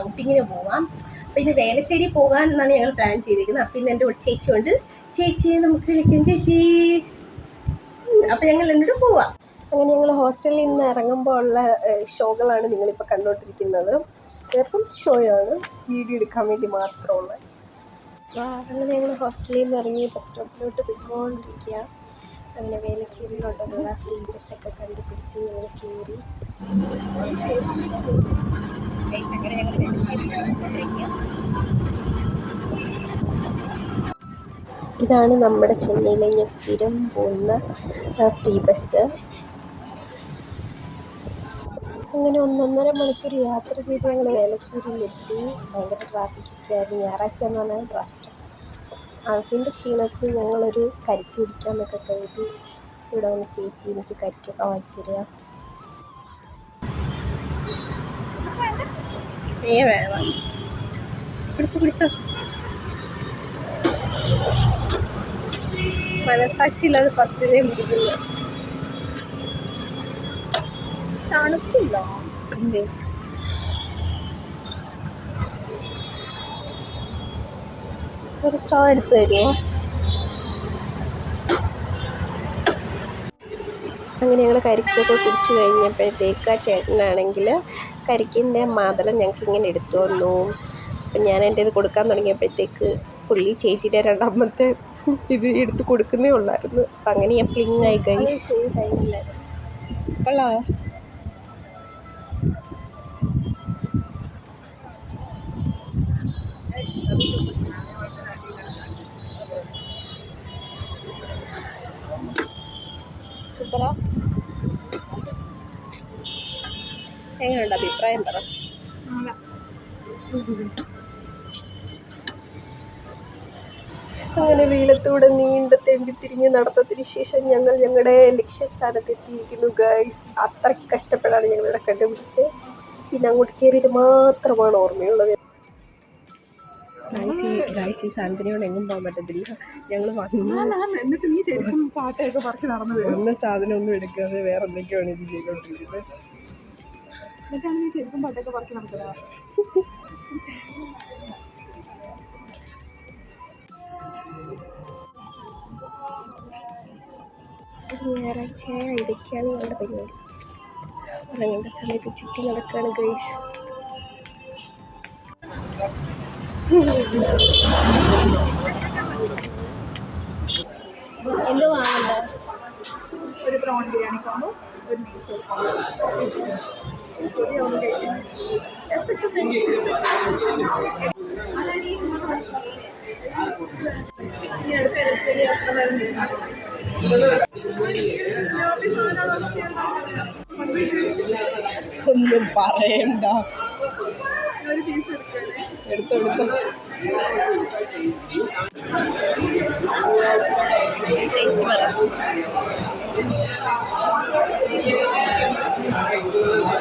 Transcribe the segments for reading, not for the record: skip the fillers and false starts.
ഔട്ടിങ്ങിന് പോവാം. അപ്പം ഇന്ന് വേലച്ചേരി പോകാൻ എന്നാണ് ഞങ്ങൾ പ്ലാൻ ചെയ്തിരിക്കുന്നത്. അപ്പം ഇന്ന് എൻ്റെ കൂടെ ചേച്ചിയുണ്ട്. ചേച്ചിയെ നമുക്ക് വിളിക്കും. ചേച്ചി, അപ്പം ഞങ്ങൾ എന്നോട് പോവാം. അങ്ങനെ ഞങ്ങൾ ഹോസ്റ്റലിൽ നിന്ന് ഇറങ്ങുമ്പോൾ ഉള്ള ഷോകളാണ് നിങ്ങളിപ്പോൾ കണ്ടുകൊണ്ടിരിക്കുന്നത്. വെറും ഷോയാണ്, വീഡിയോ എടുക്കാൻ വേണ്ടി മാത്രമുള്ള. അങ്ങനെ ഞങ്ങൾ ഹോസ്റ്റലിൽ നിന്ന് ഇറങ്ങി ബസ് സ്റ്റോപ്പിലോട്ട് പോയിക്കൊണ്ടിരിക്കുക. അങ്ങനെ വേലച്ചേരിയിലോട്ടുള്ള ഫ്രീ ബസ്സൊക്കെ കണ്ടുപിടിച്ച് ഞങ്ങൾ കയറി. ഇതാണ് നമ്മുടെ ചെന്നൈയിലെ ഞാൻ സ്ഥിരം പോകുന്ന ഫ്രീ ബസ്. അങ്ങനെ 1.5 മണിക്കൂർ യാത്ര ചെയ്ത് ഞങ്ങൾ വേലച്ചേരിയിലെത്തി. ഭയങ്കര ട്രാഫിക്കൊക്കെ ആയിരുന്നു. ഞായറാഴ്ച എന്ന് പറഞ്ഞാൽ ട്രാഫിക്ക്. അതിൻ്റെ ക്ഷീണത്തിൽ ഞങ്ങളൊരു കരിക്ക് കുടിക്കാമെന്നൊക്കെ കരുതി ഇവിടെ വന്ന് ചേച്ചി എനിക്ക് കരിക്കൊക്കെ വാങ്ങിച്ചു തരിക. വേണം പിടിച്ചോ. മനസാക്ഷിയില്ലാതെ ഫസ്റ്റിലേ കുടിക്കുന്നു. തണുപ്പില്ല. ഒരു സ്ട്രോ എടുത്ത് തരുമോ? അങ്ങനെ ഞങ്ങൾ കരിക്കൊക്കെ കുടിച്ച് കഴിഞ്ഞപ്പോഴത്തേക്ക് ആ ചേട്ടനാണെങ്കിൽ കരിക്കിൻ്റെ മാതളം ഞങ്ങൾക്ക് ഇങ്ങനെ എടുത്തു വന്നു. അപ്പം ഞാൻ എൻ്റെ ഇത് കൊടുക്കാൻ തുടങ്ങിയപ്പോഴത്തേക്ക് പുള്ളി ചേച്ചിയുടെ രണ്ടാമത്തെ ഇത് എടുത്ത് കൊടുക്കുന്നേ ഉള്ളായിരുന്നു. അപ്പം അങ്ങനെ ഞാൻ പ്ലിങ്ങായി ഗൈസ്. കൊള്ളാ. സൂപ്പറാ. എങ്ങനെയുണ്ട് അഭിപ്രായം പറ. അങ്ങനെ വെയിലത്തൂടെ നീണ്ട തെണ്ടിത്തിരിഞ്ഞ് നടത്തത്തിന് ശേഷം ഞങ്ങൾ ഞങ്ങളുടെ ലക്ഷ്യസ്ഥാനത്തെത്തിയിരിക്കുന്നു ഗൈസ്. അത്രയ്ക്ക് കഷ്ടപ്പെടാണ് ഞങ്ങളിവിടെ കണ്ടുപിടിച്ച്. പിന്നെ അങ്ങോട്ട് കയറിയത് മാത്രമാണ് ഓർമ്മയുള്ളത്. ഗൈസ് ഈ സാധനത്തിനോട് എങ്ങും പോകാൻ പറ്റത്തില്ല. ഞങ്ങൾ വന്ന സാധനം ഒന്നും എടുക്കാതെ വേറെ എന്തൊക്കെയാണ് ഇത് ചെയ്തോണ്ടിരിക്കുന്നത്. ഞായറാഴ്ച ഇതൊക്കെയാണ് ഞങ്ങളുടെ പരിപാടി. ഉറങ്ങേണ്ട സമയത്ത് ചുറ്റി നടക്കുകയാണ് ഗൈസ്. എന്തോ വാങ്ങണ്ട? ഒരു പ്രോൺ ബിരിയാണി കോമ്പോ, ഒരു നെയ്ച്ചോർ കോമ്പോ. പുതിയ ഒന്ന് കഴിക്കുന്നത് ഒന്നും പറയണ്ട. ഒരു പീസ് എടുക്കണേ. എടുത്തോ.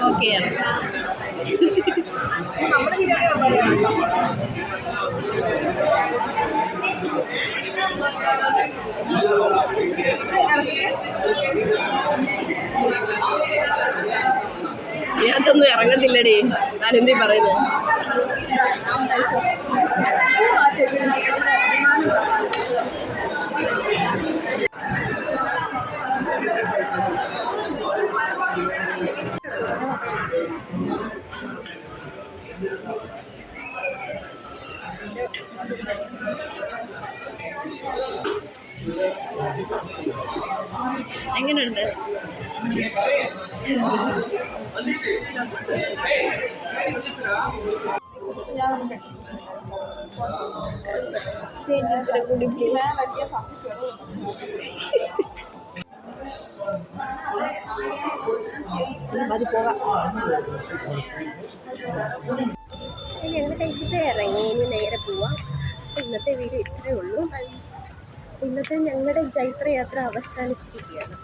ഓക്കെയാണ്. നമ്മുടെ ബിരിയാണി പറയാം. ഞാനതൊന്നും ഇറങ്ങത്തില്ലടി. ഞാനെന്തീ പറയുന്നത്? എങ്ങനെയുണ്ട്? കൂടി പ്ലീസ്. മതി പോകാം. ഞങ്ങൾ കഴിച്ചിട്ട് ഇറങ്ങി. ഇനി നേരെ പോവാം. ഇന്നത്തെ വീഡിയോ ഇത്രയേ ഉള്ളൂ. ഇന്നത്തെ ഞങ്ങളുടെ ജൈത്രയാത്ര അവസാനിച്ചിരിക്കുകയാണ്.